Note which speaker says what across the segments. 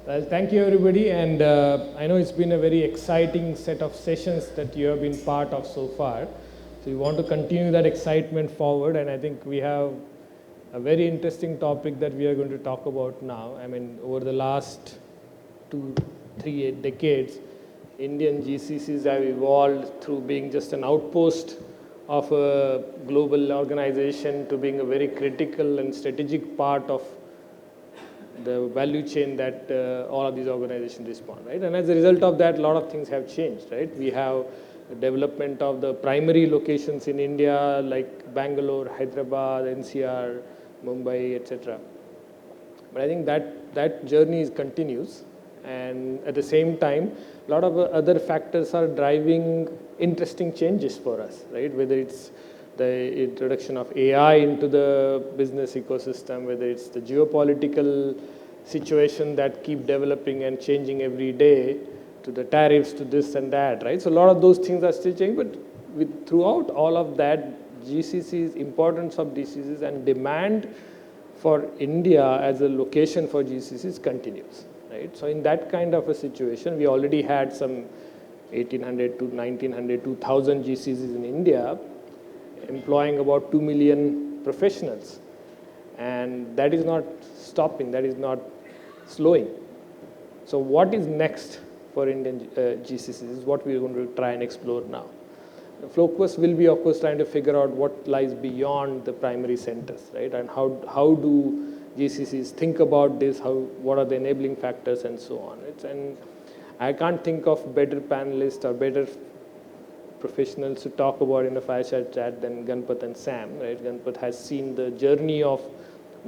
Speaker 1: Well, thank you everybody, and I know it's been a very exciting set of sessions that you have been part of so far. So we want to continue that excitement forward, and I think we have a very interesting topic that we are going to talk about now. I mean, over the last 2, 3 decades, Indian GCCs have evolved through being just an outpost of a global organization to being a very critical and strategic part of the value chain that all of these organizations respond, right? And as a result of that, a lot of things have changed, right? We have the development of the primary locations in India like Bangalore, Hyderabad, NCR, Mumbai, etc. But I think that journey continues, and at the same time, a lot of other factors are driving interesting changes for us, right? Whether it's the introduction of AI into the business ecosystem, whether it's the geopolitical situation that keep developing and changing every day, to the tariffs, to this and that, right? So a lot of those things are still changing, but throughout all of that, GCCs, importance of GCCs and demand for India as a location for GCCs continues, right? So in that kind of a situation, we already had some 1800 to 1900, 2000 GCCs in India, employing about 2 million professionals. And that is not stopping, that is not slowing. So what is next for Indian GCCs is what we are going to try and explore now. The focus will be, of course, trying to figure out what lies beyond the primary centers, right? And how do GCCs think about this, what are the enabling factors and so on. And I can't think of better panelists or better professionals to talk about in the Fireside chat than Ganpat and Sam, right? Ganpat has seen the journey of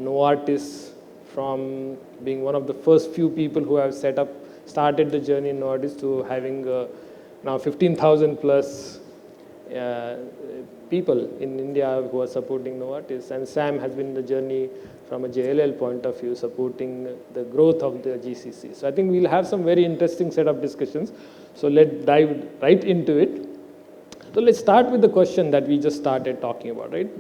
Speaker 1: Novartis from being one of the first few people who have started the journey in Novartis to having now 15,000 plus people in India who are supporting Novartis. And Sam has been the journey from a JLL point of view, supporting the growth of the GCC. So I think we'll have some very interesting set of discussions. So let's dive right into it. So let's start with the question that we just started talking about, right?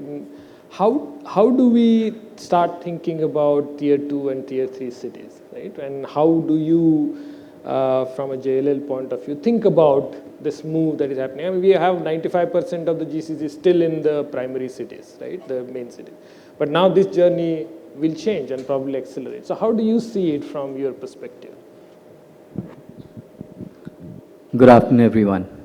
Speaker 1: How do we start thinking about tier 2 and tier 3 cities, right? And how do you, from a JLL point of view, think about this move that is happening? I mean, we have 95% of the GCCs still in the primary cities, right? The main cities. But now this journey will change and probably accelerate. So how do you see it from your perspective?
Speaker 2: Good afternoon, everyone.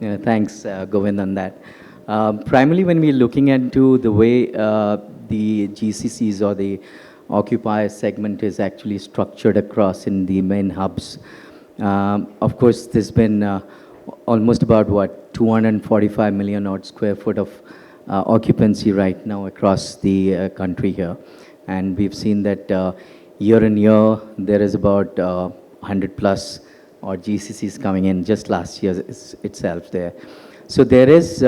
Speaker 2: Thanks, Govind, on that. Primarily, when we're looking into the way the GCCs or the occupier segment is actually structured across in the main hubs, of course, there's been almost about 245 million odd square foot of occupancy right now across the country here. And we've seen that year on year, there is about 100 plus or GCCs coming in just last year itself there. So there is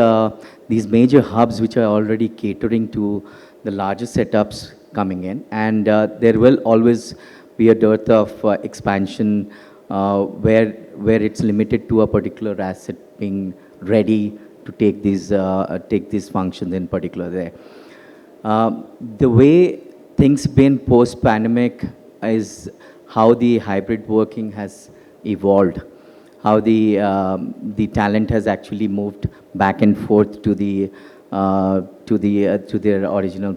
Speaker 2: these major hubs which are already catering to the larger setups coming in, and there will always be a dearth of expansion where it's limited to a particular asset being ready to take these functions in particular there. The way things been post-pandemic is how the hybrid working has evolved, how the talent has actually moved back and forth to their original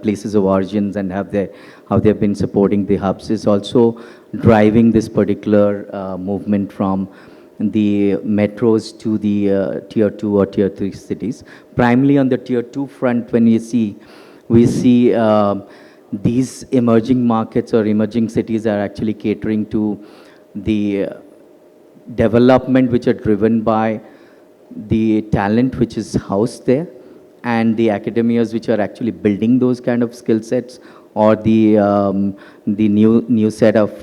Speaker 2: places of origins, and how they've been supporting the hubs is also driving this particular movement from the metros to the tier 2 or tier 3 cities. Primarily on the tier 2 front, when we see these emerging markets or emerging cities are actually catering to the development which are driven by the talent which is housed there, and the academias which are actually building those kind of skill sets, or the new set of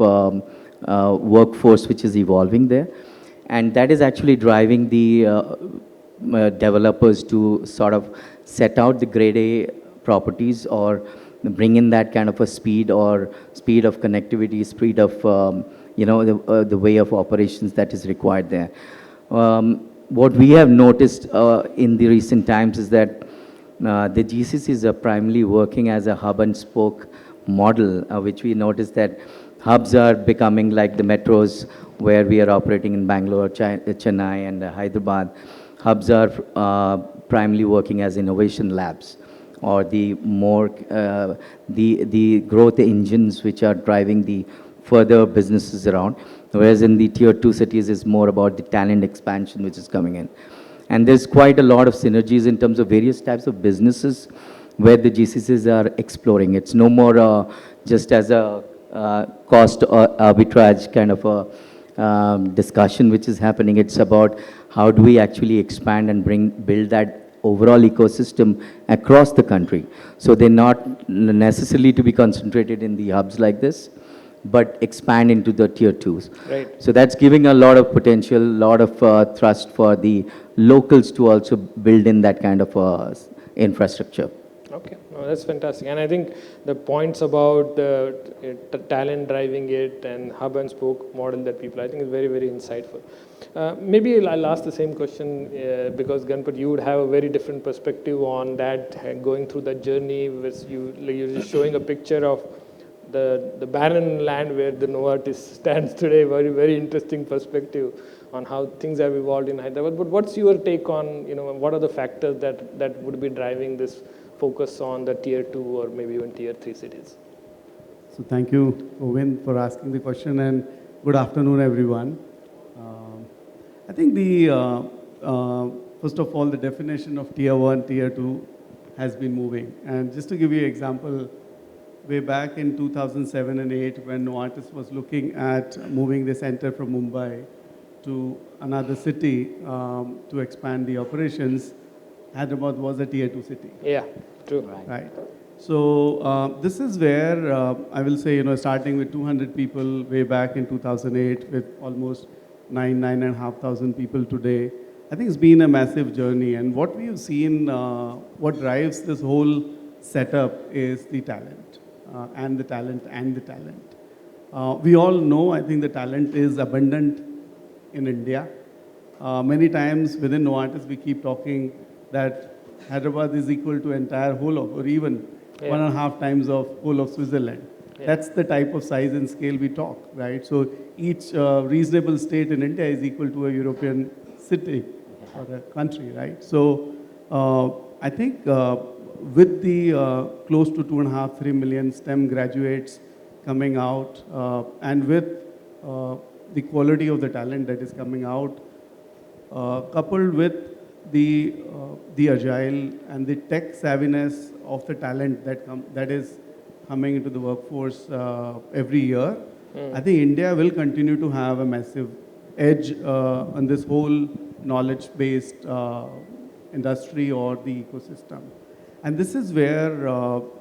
Speaker 2: workforce which is evolving there. And that is actually driving the developers to sort of set out the grade A properties, or bring in that kind of a speed of connectivity, speed of the way of operations that is required there. What we have noticed in the recent times is that the GCCs are primarily working as a hub and spoke model, which we noticed that hubs are becoming like the metros where we are operating in Bangalore, Chennai, and Hyderabad. Hubs are primarily working as innovation labs or the more the growth engines which are driving the further businesses around. Whereas in the tier 2 cities is more about the talent expansion which is coming in. And there's quite a lot of synergies in terms of various types of businesses where the GCCs are exploring. It's no more just as a cost or arbitrage kind of a discussion which is happening. It's about how do we actually expand and build that overall ecosystem across the country. So they're not necessarily to be concentrated in the hubs like this, but expand into the tier 2s.
Speaker 1: Right.
Speaker 2: So that's giving a lot of potential, lot of thrust for the locals to also build in that kind of infrastructure.
Speaker 1: Okay, no, that's fantastic. And I think the points about the talent driving it and hub and spoke model that people, I think is very, very insightful. Maybe I'll ask the same question because Ganpat, you would have a very different perspective on that, going through that journey. You're just showing a picture of the barren land where the Novartis stands today. Very, very interesting perspective on how things have evolved in Hyderabad. But what's your take on, what are the factors that would be driving this focus on the tier 2 or maybe even tier 3 cities?
Speaker 3: So thank you, Govind, for asking the question, and good afternoon, everyone. I think first of all, the definition of tier 1, tier 2 has been moving. And just to give you an example, way back in 2007 and 8, when Novartis was looking at moving the center from Mumbai to another city to expand the operations, Hyderabad was a tier 2 city.
Speaker 1: Yeah, true.
Speaker 3: Right. So this is where I will say, starting with 200 people way back in 2008 with almost 9,500 people today, I think it's been a massive journey. And what we've seen, what drives this whole setup is the talent and the talent. We all know, I think the talent is abundant in India. Many times within Novartis, we keep talking that Hyderabad is equal to entire whole of, or even 1.5 times of whole of Switzerland. Yeah. That's the type of size and scale we talk, right? So each reasonable state in India is equal to a European city or a country, right? So I think with the close to 2.5, 3 million STEM graduates coming out and with the quality of the talent that is coming out, coupled with the agile and the tech savviness of the talent that is coming into the workforce every year, I think India will continue to have a massive edge on this whole knowledge-based industry or the ecosystem. And this is where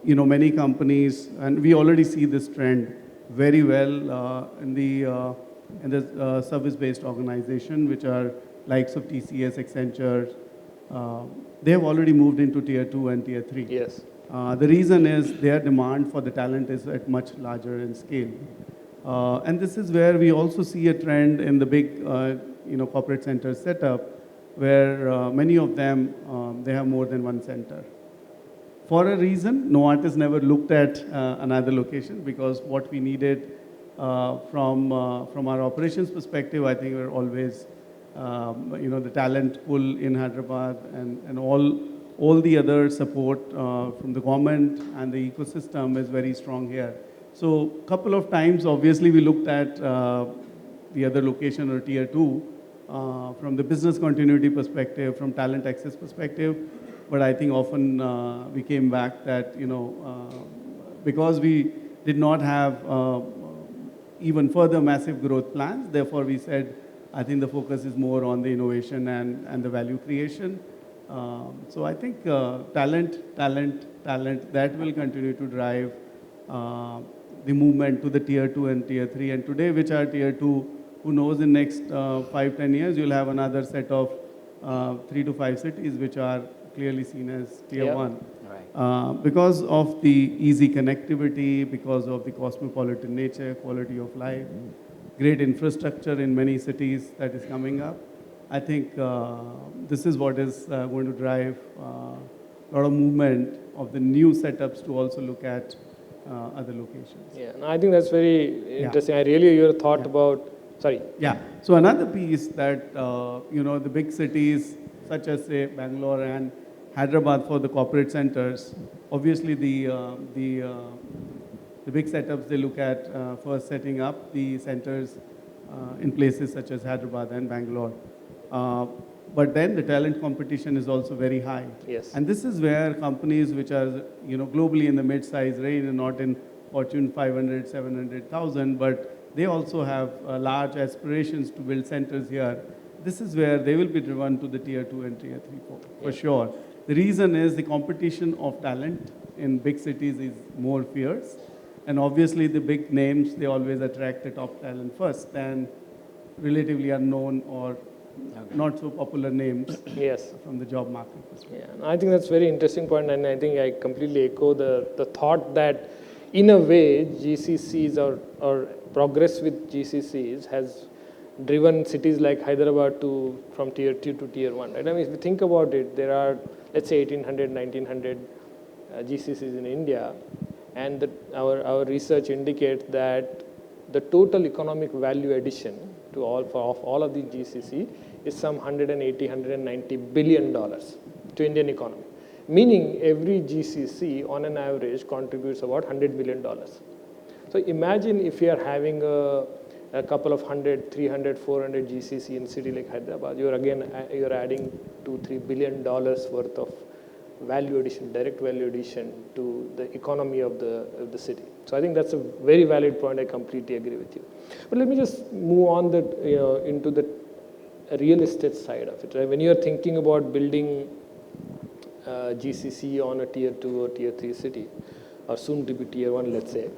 Speaker 3: many companies, and we already see this trend very well in the service-based organization, which are likes of TCS, Accenture. They have already moved into tier 2 and tier 3.
Speaker 1: Yes.
Speaker 3: The reason is their demand for the talent is at much larger in scale. And this is where we also see a trend in the big corporate center setup where many of them, they have more than one center. For a reason, Novartis never looked at another location because what we needed from our operations perspective, I think we're always, the talent pool in Hyderabad and all the other support from the government and the ecosystem is very strong here. So a couple of times, obviously, we looked at the other location or tier 2 from the business continuity perspective, from talent access perspective. But I think often we came back that, because we did not have even further massive growth plans, therefore we said, I think the focus is more on the innovation and the value creation. So I think talent, that will continue to drive the movement to the tier 2 and tier 3. And today, which are tier 2, who knows in next 5-10 years, you'll have another set of 3 to 5 cities which are clearly seen as tier 1. Right. Because of the easy connectivity, because of the cosmopolitan nature, quality of life, great infrastructure in many cities that is coming up. I think this is what is going to drive a lot of movement of the new setups to also look at other locations.
Speaker 1: Yeah, no, I think that's very interesting. I really your thought about, sorry.
Speaker 3: Yeah, so another piece that, the big cities such as say Bangalore and Hyderabad for the corporate centers, obviously the big setups they look at first setting up the centers in places such as Hyderabad and Bangalore. But then the talent competition is also very high.
Speaker 1: Yes.
Speaker 3: And this is where companies which are globally in the mid-size range and not in Fortune 500, 700,000, but they also have large aspirations to build centers here. This is where they will be driven to the tier 2 and tier 3, 4, for sure. The reason is the competition of talent in big cities is more fierce. And obviously the big names, they always attract the top talent first than relatively unknown or not so popular names from the job market perspective.
Speaker 1: Yeah, I think that's a very interesting point, and I think I completely echo the thought that in a way GCCs or progress with GCCs has driven cities like Hyderabad from tier 2 to tier 1. Right? I mean, if you think about it, there are, let's say, 1,800, 1,900 GCCs in India, and our research indicates that the total economic value addition of all of these GCC is some $180, $190 billion to Indian economy. Meaning every GCC on an average contributes about $100 million. So imagine if you are having a couple of 100, 300, 400 GCC in a city like Hyderabad, you're adding $2-3 billion worth of value addition, direct value addition to the economy of the city. So I think that's a very valid point. I completely agree with you. But let me just move on into the real estate side of it. Right? When you're thinking about building GCC on a tier 2 or tier 3 city, or soon to be tier 1, let's say,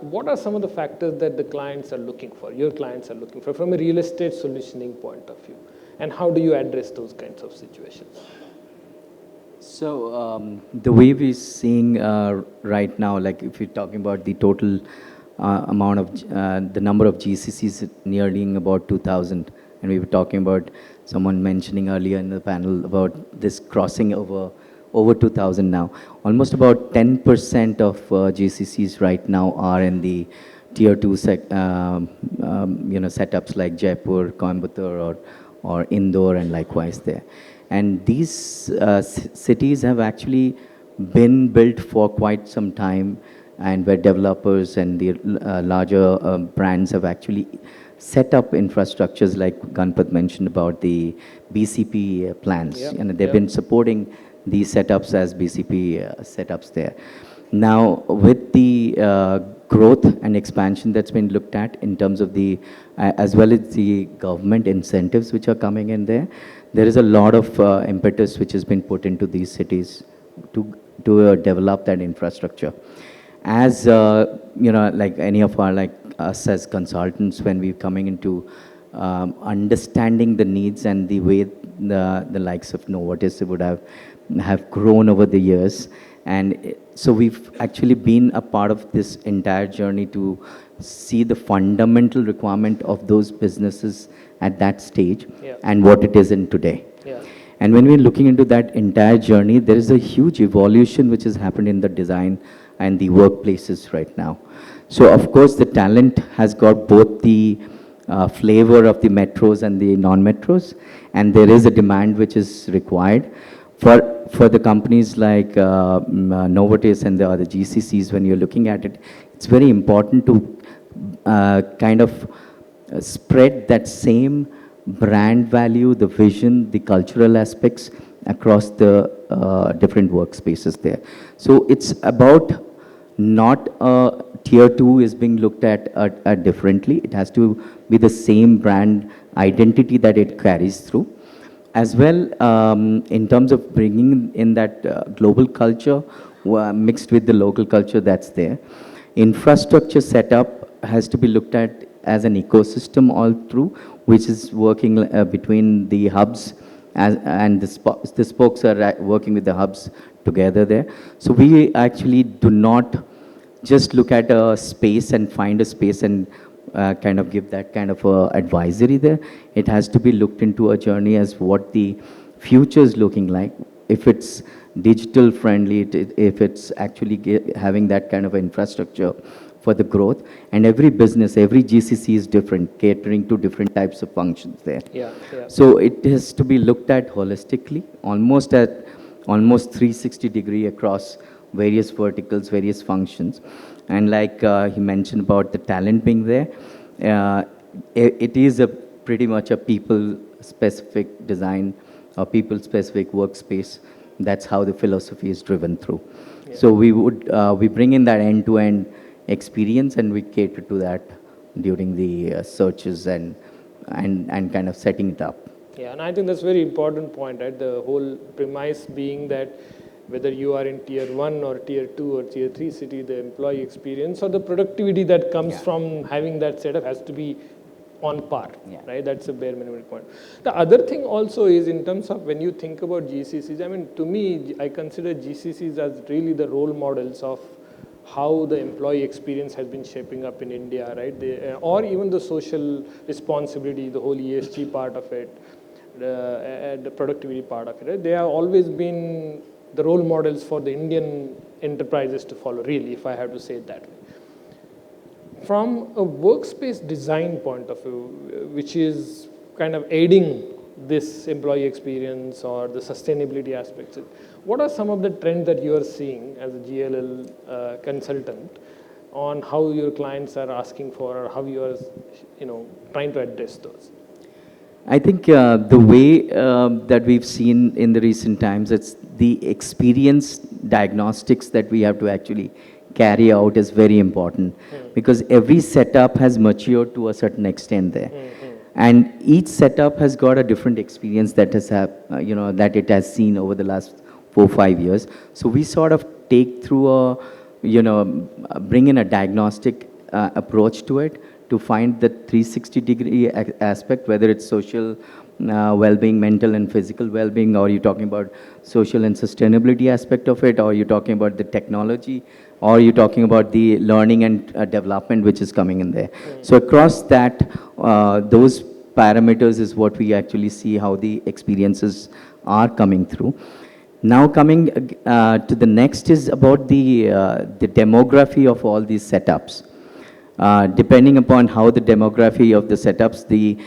Speaker 1: what are some of the factors that the clients are looking for, your clients are looking for, from a real estate solutioning point of view? And how do you address those kinds of situations?
Speaker 2: So the way we're seeing right now, like if you're talking about the total amount of, the number of GCCs nearing about 2,000, and we were talking about someone mentioning earlier in the panel about this crossing over 2,000 now. Almost about 10% of GCCs right now are in the tier 2 setups like Jaipur, Coimbatore, or Indore, and likewise there. And these cities have actually been built for quite some time, and where developers and the larger brands have actually set up infrastructures like Ganpat mentioned about the BCP plans.
Speaker 1: Yep.
Speaker 2: And they've been supporting these setups as BCP setups there. Now, with the growth and expansion that's been looked at in terms of the, as well as the government incentives which are coming in there, there is a lot of impetus which has been put into these cities to develop that infrastructure. As, like any of our, like us as consultants, when we're coming into understanding the needs and the way the likes of Novartis would have grown over the years. And so we've actually been a part of this entire journey to see the fundamental requirement of those businesses at that stage and what it is in today.
Speaker 1: Yeah.
Speaker 2: And when we're looking into that entire journey, there is a huge evolution which has happened in the design and the workplaces right now. So of course the talent has got both the flavor of the metros and the non-metros, and there is a demand which is required. For the companies like Novartis and the other GCCs, when you're looking at it, it's very important to kind of spread that same brand value, the vision, the cultural aspects across the different workspaces there. So it's about not tier 2 is being looked at differently. It has to be the same brand identity that it carries through. As well, in terms of bringing in that global culture mixed with the local culture that's there. Infrastructure setup has to be looked at as an ecosystem all through, which is working between the hubs and the spokes are working with the hubs together there. So we actually do not just look at a space and find a space and kind of give that kind of advisory there. It has to be looked into a journey as what the future is looking like. If it's digital friendly, if it's actually having that kind of infrastructure for the growth. And every business, every GCC is different, catering to different types of functions there.
Speaker 1: Yeah, yeah.
Speaker 2: So it has to be looked at holistically, almost 360-degree across various verticals, various functions. And like he mentioned about the talent being there, it is a pretty much a people-specific design or people-specific workspace. That's how the philosophy is driven through.
Speaker 1: Yeah.
Speaker 2: So we bring in that end-to-end experience, and we cater to that during the searches and kind of setting it up.
Speaker 1: Yeah, and I think that's a very important point, right? The whole premise being that whether you are in tier 1 or tier 2 or tier 3 city, the employee experience or the productivity that comes from having that setup has to be on par, right? That's a bare minimum point. The other thing also is in terms of when you think about GCCs, I mean, to me, I consider GCCs as really the role models of how the employee experience has been shaping up in India, right? Or even the social responsibility, the whole ESG part of it, the productivity part of it, right? They have always been the role models for the Indian enterprises to follow, really, if I have to say it that way. From a workspace design point of view, which is kind of aiding this employee experience or the sustainability aspects, what are some of the trends that you are seeing as a GLL consultant on how your clients are asking for or how you are, trying to address those?
Speaker 2: I think the way that we've seen in the recent times, it's the experience diagnostics that we have to actually carry out is very important, because every setup has matured to a certain extent there. And each setup has got a different experience that has that it has seen over the last 4-5 years. So we sort of take through bring in a diagnostic approach to it, to find the 360-degree aspect, whether it's social well-being, mental and physical well-being, or you're talking about social and sustainability aspect of it, or you're talking about the technology, or you're talking about the learning and development which is coming in there. So across that, those parameters is what we actually see how the experiences are coming through. Now coming to the next is about the demography of all these setups. Depending upon how the demography of the setups, the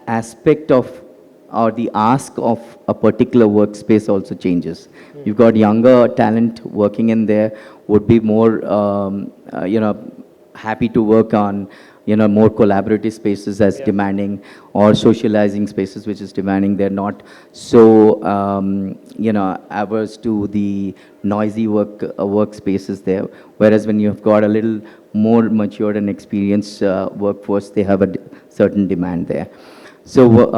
Speaker 2: aspect of or the ask of a particular workspace also changes. You've got younger talent working in there, would be more, happy to work on, more collaborative spaces as demanding, or socializing spaces which is demanding. They're not so, averse to the noisy workspaces there. Whereas when you've got a little more matured and experienced workforce, they have a certain demand there. So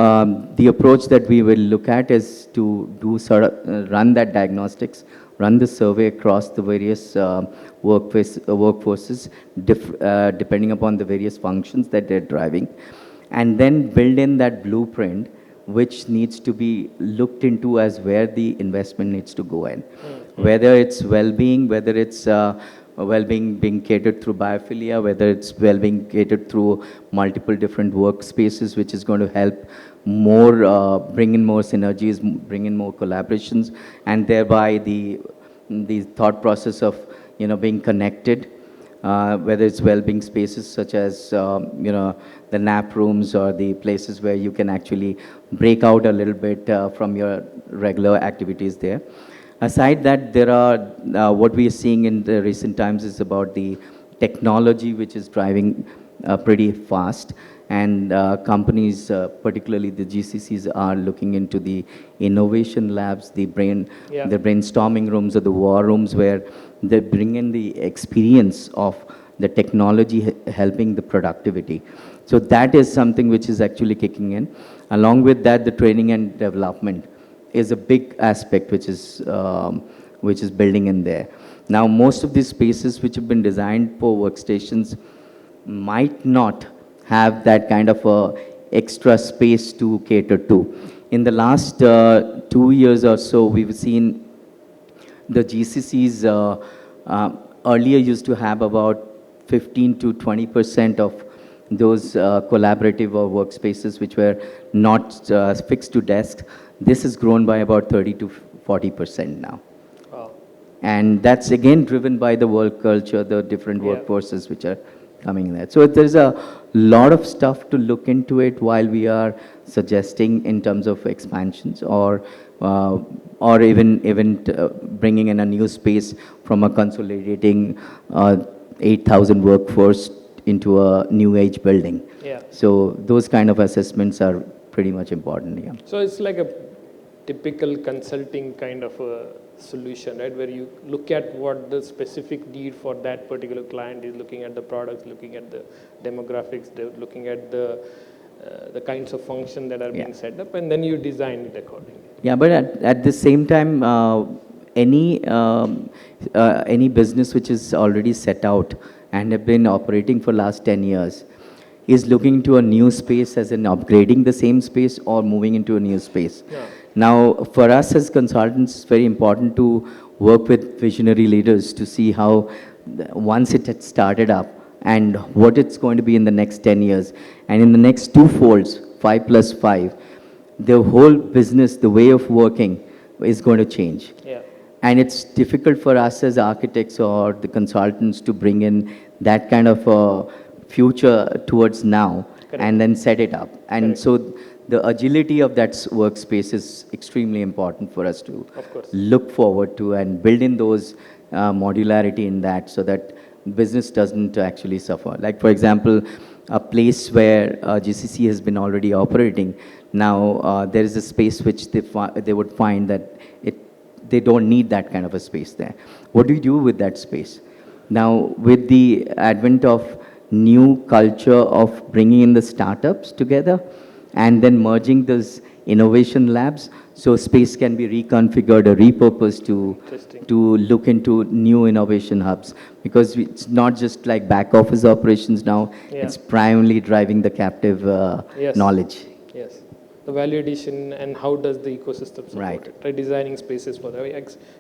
Speaker 2: the approach that we will look at is to do sort of run that diagnostics, run the survey across the various workforces, depending upon the various functions that they're driving, and then build in that blueprint which needs to be looked into as where the investment needs to go in. Whether it's well-being, whether it's well-being being catered through biophilia, whether it's well-being catered through multiple different workspaces, which is going to help more, bring in more synergies, bring in more collaborations, and thereby the thought process of, being connected, whether it's well-being spaces such as, the nap rooms or the places where you can actually break out a little bit from your regular activities there. Aside that, there are, what we are seeing in the recent times is about the technology which is driving pretty fast, and companies, particularly the GCCs, are looking into the innovation labs, the brainstorming rooms or the war rooms, where they bring in the experience of the technology helping the productivity. So that is something which is actually kicking in. Along with that, the training and development is a big aspect which is building in there. Now, most of these spaces which have been designed for workstations might not have that kind of extra space to cater to. In the last 2 years or so, we've seen the GCCs earlier used to have about 15 to 20% of those collaborative or workspaces which were not fixed to desk. This has grown by about 30 to 40% now.
Speaker 1: Wow.
Speaker 2: And that's again driven by the work culture, the different
Speaker 1: Yeah.
Speaker 2: workforces which are coming there. So there's a lot of stuff to look into it while we are suggesting in terms of expansions or even bringing in a new space from a consolidating 8,000 workforce into a new age building.
Speaker 1: Yeah.
Speaker 2: So those kind of assessments are pretty much important. Yeah.
Speaker 1: So it's like a typical consulting kind of a solution, right? Where you look at what the specific need for that particular client is, looking at the products, looking at the demographics, looking at the kinds of function that are being set up, and then you design it accordingly.
Speaker 2: Yeah, but at the same time, any business which is already set out and have been operating for last 10 years is looking to a new space as in upgrading the same space or moving into a new space.
Speaker 1: Yeah.
Speaker 2: Now, for us as consultants, it's very important to work with visionary leaders to see how once it had started up and what it's going to be in the next 10 years. And in the next two folds, 5+5, the whole business, the way of working is going to change.
Speaker 1: Yeah.
Speaker 2: And it's difficult for us as architects or the consultants to bring in that kind of future towards now.
Speaker 1: Correct.
Speaker 2: And then set it up. And
Speaker 1: Correct.
Speaker 2: so the agility of that workspace is extremely important for us to
Speaker 1: Of course.
Speaker 2: look forward to and build in those modularity in that so that business doesn't actually suffer. Like, for example, a place where GCC has been already operating, now there is a space which they would find that they don't need that kind of a space there. What do you do with that space? Now, with the advent of new culture of bringing in the startups together and then merging those innovation labs, so space can be reconfigured or repurposed to look into new innovation hubs. Because it's not just like back office operations now, it's primarily driving the captive knowledge.
Speaker 1: Yes. The value addition and how does the ecosystem support it, right? Designing spaces for that,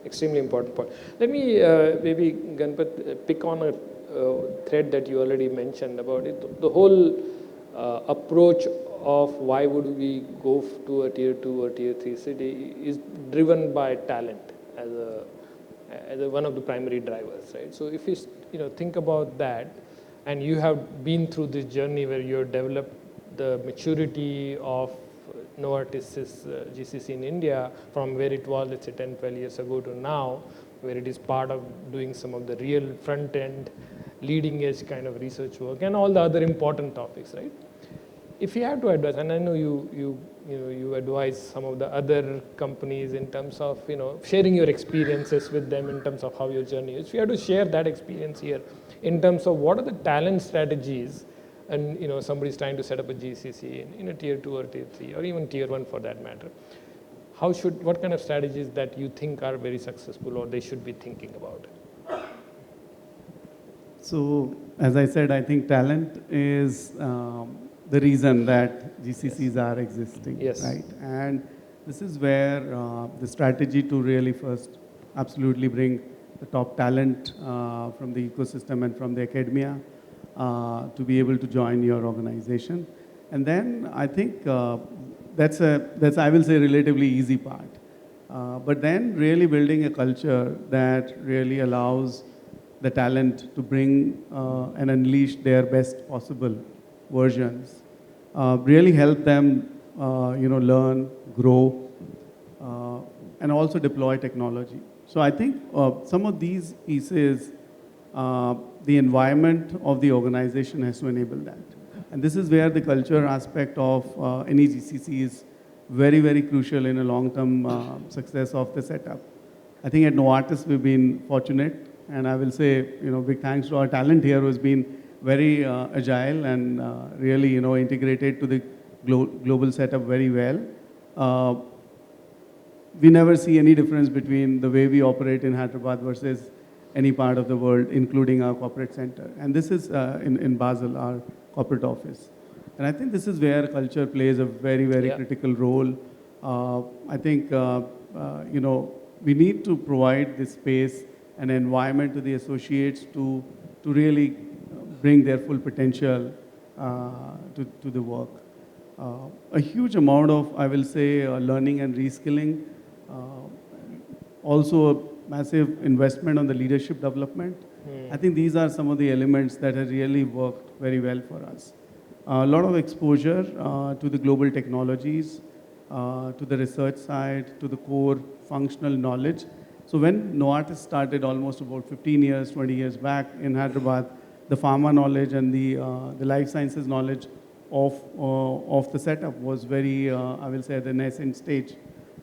Speaker 1: extremely important point. Let me maybe, Ganpat, pick on a thread that you already mentioned about it. The whole approach of why would we go to a tier 2 or tier 3 city is driven by talent as one of the primary drivers, right? So if you think about that, and you have been through this journey where you have developed the maturity of Novartis' GCC in India from where it was, let's say, 10, 12 years ago to now, where it is part of doing some of the real front-end, leading-edge kind of research work and all the other important topics, right? If you have to advise, and I know you advise some of the other companies in terms of sharing your experiences with them in terms of how your journey is. If you have to share that experience here in terms of what are the talent strategies, and somebody's trying to set up a GCC in a tier 2 or tier 3 or even tier 1 for that matter, what kind of strategies that you think are very successful or they should be thinking about?
Speaker 3: So, as I said, I think talent is the reason that GCCs are existing, right? And this is where the strategy to really first absolutely bring the top talent from the ecosystem and from the academia to be able to join your organization. And then I think that's I will say, relatively easy part. But then really building a culture that really allows the talent to bring and unleash their best possible versions, really help them, learn, grow, and also deploy technology. So I think some of these pieces, the environment of the organization has to enable that. And this is where the culture aspect of any GCC is very, very crucial in a long-term success of the setup. I think at Novartis we've been fortunate, and I will say, big thanks to our talent here who's been very agile and really, integrated to the global setup very well. We never see any difference between the way we operate in Hyderabad versus any part of the world, including our corporate center. And this is in Basel, our corporate office. And I think this is where culture plays a very, very critical role. I think, we need to provide this space and environment to the associates to really bring their full potential to the work. A huge amount of, I will say, learning and reskilling. also a massive investment on the leadership development. I think these are some of the elements that have really worked very well for us. A lot of exposure to the global technologies, to the research side, to the core functional knowledge. So when Novartis started almost about 15 years, 20 years back in Hyderabad, the pharma knowledge and the life sciences knowledge of the setup was very, I will say, at the nascent stage.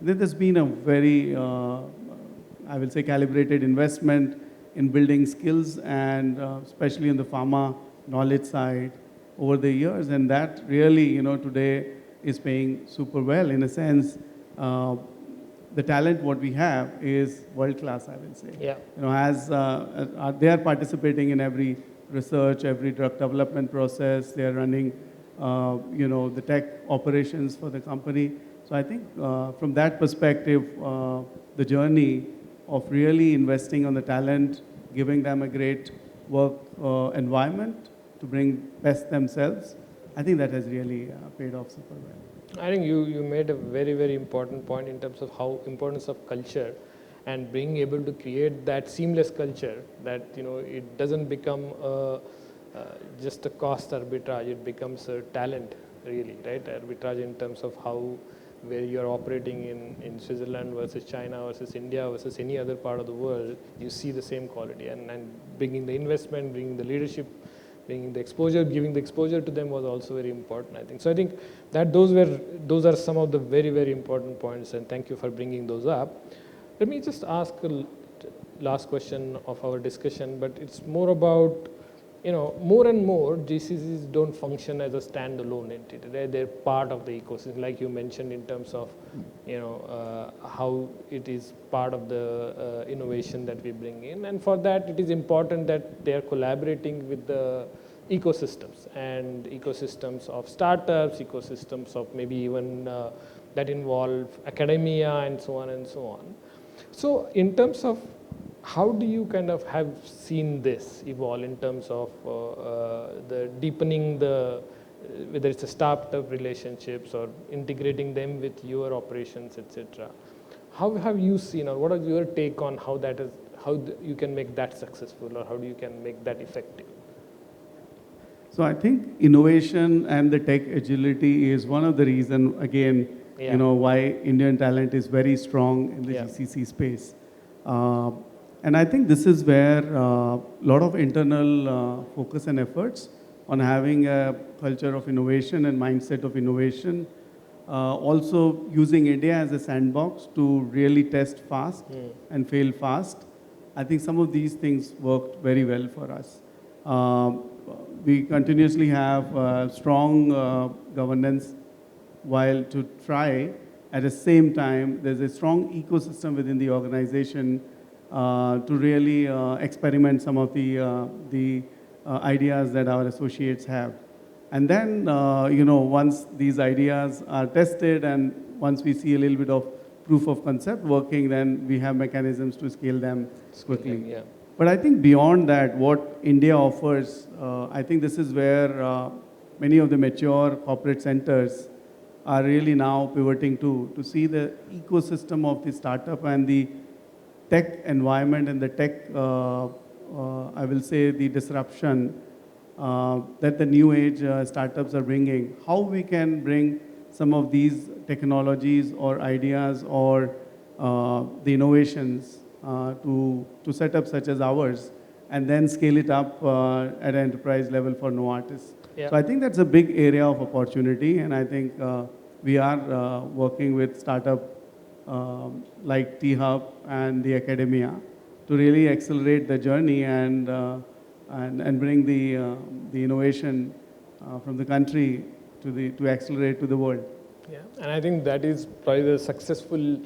Speaker 3: Then there's been a very, I will say, calibrated investment in building skills and especially on the pharma knowledge side over the years. And that really, today is paying super well in a sense. The talent what we have is world class, I will say.
Speaker 1: Yeah.
Speaker 3: As they are participating in every research, every drug development process. They are running, the tech operations for the company. So I think from that perspective, the journey of really investing on the talent, giving them a great work environment to bring best themselves, I think that has really paid off super well.
Speaker 1: I think you made a very, very important point in terms of how importance of culture and being able to create that seamless culture that, it doesn't become just a cost arbitrage, it becomes a talent really, right? Arbitrage in terms of how, where you're operating in Switzerland versus China versus India versus any other part of the world, you see the same quality and bringing the investment, bringing the leadership, bringing the exposure, giving the exposure to them was also very important, I think. So I think that those are some of the very, very important points, and thank you for bringing those up. Let me just ask a last question of our discussion, but it's more about, more and more GCCs don't function as a standalone entity. They're part of the ecosystem, like you mentioned in terms of, how it is part of the innovation that we bring in. And for that, it is important that they are collaborating with the ecosystems and ecosystems of startups, ecosystems of maybe even that involve academia and so on and so on. So in terms of how do you kind of have seen this evolve in terms of the deepening whether it's a startup relationships or integrating them with your operations, etc. How have you seen, or what is your take on how you can make that successful, or how you can make that effective?
Speaker 3: So I think innovation and the tech agility is one of the reasons, again, why Indian talent is very strong in the GCC space. And I think this is where a lot of internal focus and efforts on having a culture of innovation and mindset of innovation. Also using India as a sandbox to really test fast and fail fast. I think some of these things worked very well for us. We continuously have strong governance while to try at the same time there's a strong ecosystem within the organization to really experiment some of the ideas that our associates have. And then, once these ideas are tested and once we see a little bit of proof of concept working, then we have mechanisms to scale them quickly.
Speaker 1: Yeah.
Speaker 3: But I think beyond that, what India offers, I think this is where many of the mature corporate centers are really now pivoting to see the ecosystem of the startup and the tech environment and the tech, I will say, the disruption that the new age startups are bringing. How we can bring some of these technologies or ideas or the innovations to setups such as ours and then scale it up at an enterprise level for Novartis.
Speaker 1: Yeah.
Speaker 3: So I think that's a big area of opportunity, and I think we are working with startup like T-Hub and the academia to really accelerate the journey and bring the innovation from the country to accelerate to the world.
Speaker 1: Yeah, and I think that is probably the successful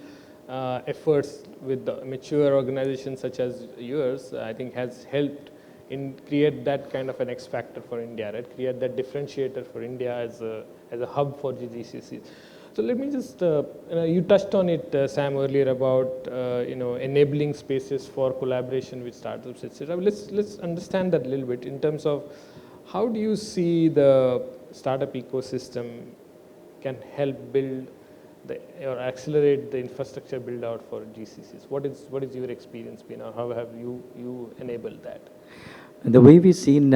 Speaker 1: efforts with the mature organizations such as yours, I think has helped in create that kind of an X factor for India, right? Create that differentiator for India as a hub for GCCs. So let me just, you touched on it, Sam, earlier about, enabling spaces for collaboration with startups, etc. Let's understand that a little bit in terms of how do you see the startup ecosystem can help build or accelerate the infrastructure build out for GCCs? What is your experience been, or how have you enabled that?
Speaker 2: The way we've seen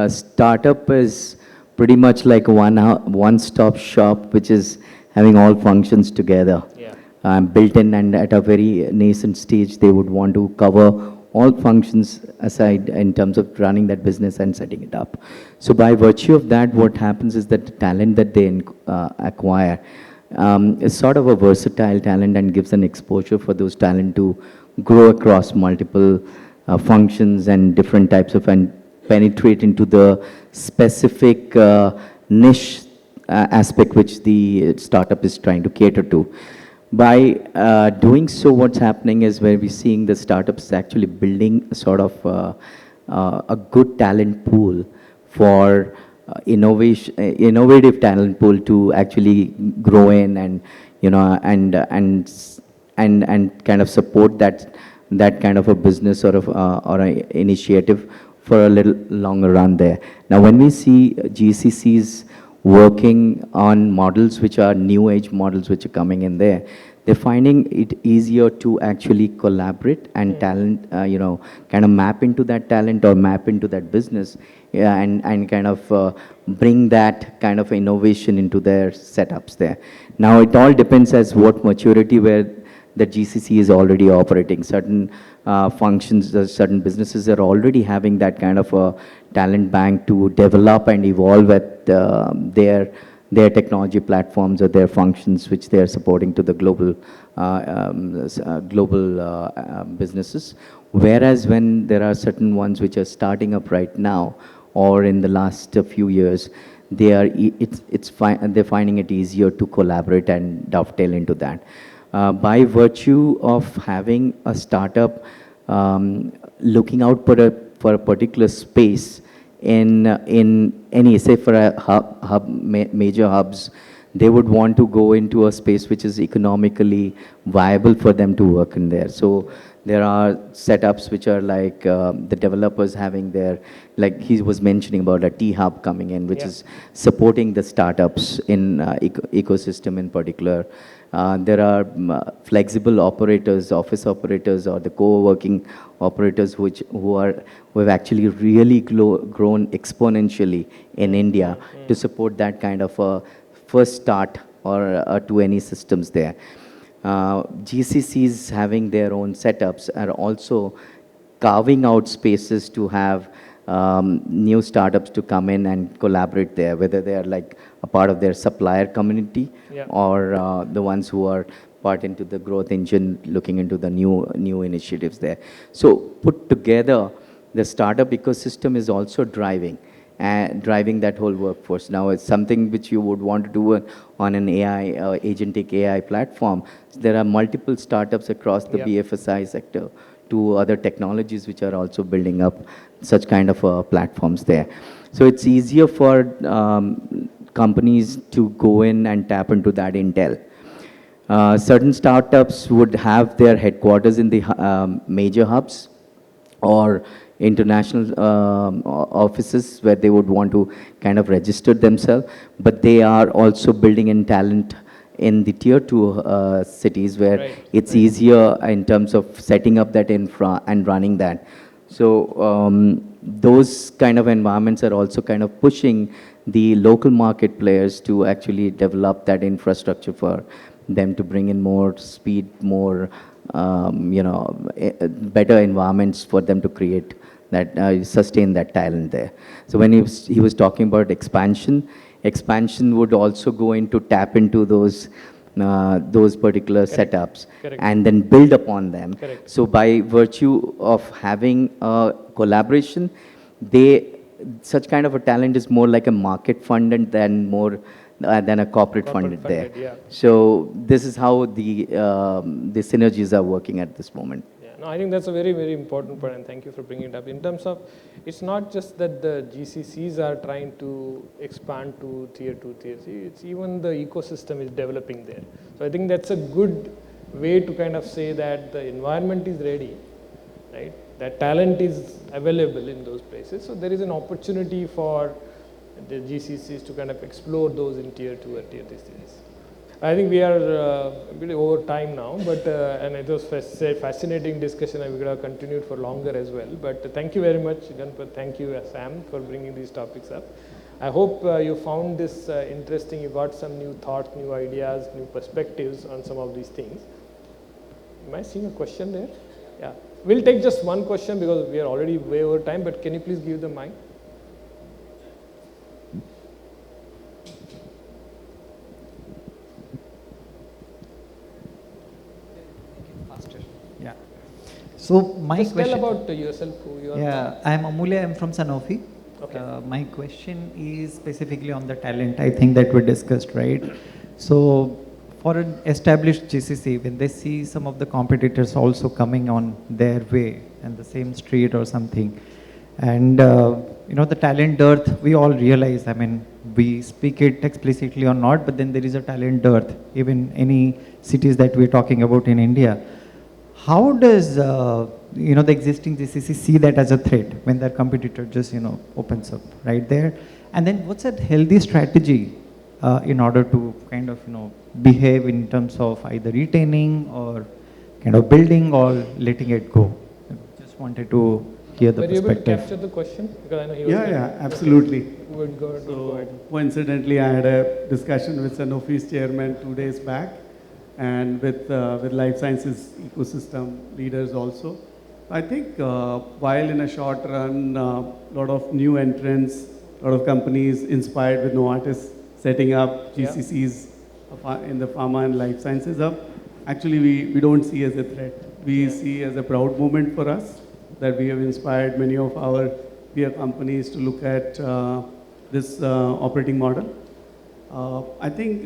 Speaker 2: startup is pretty much like one-stop shop, which is having all functions together.
Speaker 1: Yeah.
Speaker 2: Built in, and at a very nascent stage, they would want to cover all functions aside in terms of running that business and setting it up. So by virtue of that, what happens is that the talent that they acquire is sort of a versatile talent and gives an exposure for those talent to grow across multiple functions and different types of, and penetrate into the specific niche aspect which the startup is trying to cater to. By doing so, what's happening is where we're seeing the startups actually building sort of a good talent pool for innovative talent pool to actually grow in, and and kind of support that kind of a business or an initiative for a little longer run there. Now, when we see GCCs working on models which are new age models which are coming in there, they're finding it easier to actually collaborate and talent, kind of map into that talent or map into that business, and kind of bring that kind of innovation into their setups there. Now, it all depends as what maturity where the GCC is already operating. Certain functions, certain businesses are already having that kind of a talent bank to develop and evolve at their technology platforms or their functions which they are supporting to the global businesses. Whereas when there are certain ones which are starting up right now or in the last few years, they're finding it easier to collaborate and dovetail into that. By virtue of having a startup looking out for a particular space in any, say for a major hubs, they would want to go into a space which is economically viable for them to work in there. So there are setups which are like the developers having their, like he was mentioning about a T-Hub coming in, which is supporting the startups in ecosystem in particular. There are flexible operators, office operators, or the co-working operators who have actually really grown exponentially in India to support that kind of a first start or to any systems there. GCCs having their own setups are also carving out spaces to have new startups to come in and collaborate there, whether they are like a part of their supplier community or the ones who are part into the growth engine looking into the new initiatives there. So put together, the startup ecosystem is also driving that whole workforce. Now it's something which you would want to do on an AI, agentic AI platform. There are multiple startups across the BFSI sector to other technologies which are also building up such kind of platforms there. So it's easier for companies to go in and tap into that intel. Certain startups would have their headquarters in the major hubs or international offices where they would want to kind of register themselves, but they are also building in talent in the tier 2 cities where it's easier in terms of setting up that infra and running that. So those kind of environments are also kind of pushing the local market players to actually develop that infrastructure for them to bring in more speed, more better environments for them to create that, sustain that talent there. So when he was talking about expansion would also go into tap into those particular setups and then build upon them. So by virtue of having a collaboration, such kind of a talent is more like a market funded than a corporate funded there.
Speaker 1: Yeah.
Speaker 2: So this is how the synergies are working at this moment.
Speaker 1: No, I think that's a very, very important point, and thank you for bringing it up. In terms of, it's not just that the GCCs are trying to expand to tier 2, tier 3, it's even the ecosystem is developing there. So I think that's a good way to kind of say that the environment is ready, right? That talent is available in those places. So there is an opportunity for the GCCs to kind of explore those in tier 2 or tier 3 cities. I think we are a bit over time now, but and it was a fascinating discussion, and we could have continued for longer as well. But thank you very much, Ganpat. Thank you, Sam, for bringing these topics up. I hope you found this interesting. You got some new thoughts, new ideas, new perspectives on some of these things. Am I seeing a question there? Yeah. We'll take just one question because we are already way over time, but can you please give the mic?
Speaker 4: Yeah. So my
Speaker 1: Just
Speaker 4: question.
Speaker 1: tell about yourself, who you are.
Speaker 4: Yeah, I'm Amulya. I'm from Sanofi.
Speaker 1: Okay.
Speaker 4: My question is specifically on the talent. I think that we discussed, right? So for an established GCC, when they see some of the competitors also coming on their way and the same street or something, and the talent dearth, we all realize. I mean, we speak it explicitly or not, but then there is a talent dearth, even any cities that we're talking about in India. How does the existing GCC see that as a threat when their competitor just opens up right there? And then what's a healthy strategy in order to kind of behave in terms of either retaining or kind of building or letting it go? Just wanted to hear the
Speaker 1: Were you able to
Speaker 4: perspective.
Speaker 1: capture the question? Because I know he was
Speaker 3: Yeah, absolutely.
Speaker 1: Good, go ahead.
Speaker 3: Coincidentally, I had a discussion with Sanofi's chairman 2 days back, and with life sciences ecosystem leaders also. I think while in a short run, a lot of new entrants, a lot of companies inspired with Novartis setting up GCCs in the pharma and life sciences hub, actually we don't see as a threat. We see as a proud moment for us that we have inspired many of our peer companies to look at this operating model. I think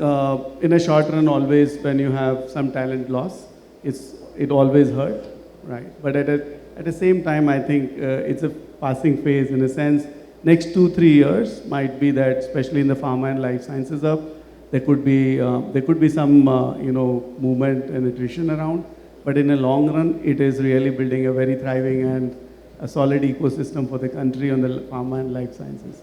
Speaker 3: in a short run, always when you have some talent loss, it always hurt, right? But at the same time, I think it's a passing phase in a sense. Next 2-3 years might be that, especially in the pharma and life sciences hub, there could be some movement and attrition around. But in a long run, it is really building a very thriving and a solid ecosystem for the country on the pharma and life sciences.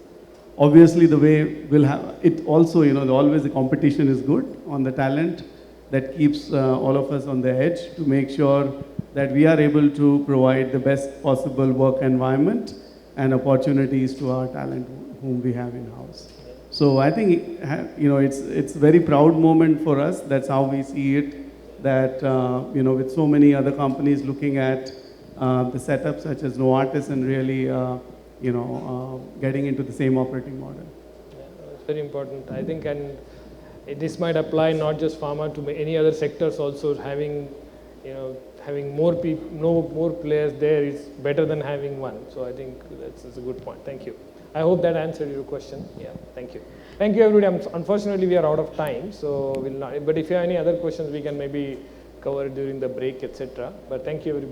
Speaker 3: Obviously, the way we'll have it also, always the competition is good on the talent that keeps all of us on the edge to make sure that we are able to provide the best possible work environment and opportunities to our talent whom we have in-house. So I think, it's a very proud moment for us. That's how we see it, that, with so many other companies looking at the setup such as Novartis and really, getting into the same operating model.
Speaker 1: Yeah, it's very important. I think, and this might apply not just pharma to any other sectors also. Having more people, more players there is better than having one. So I think that's a good point. Thank you. I hope that answered your question. Yeah, thank you. Thank you, everybody. Unfortunately, we are out of time, so we'll not. But if you have any other questions, we can maybe cover during the break, etc. But thank you, everybody.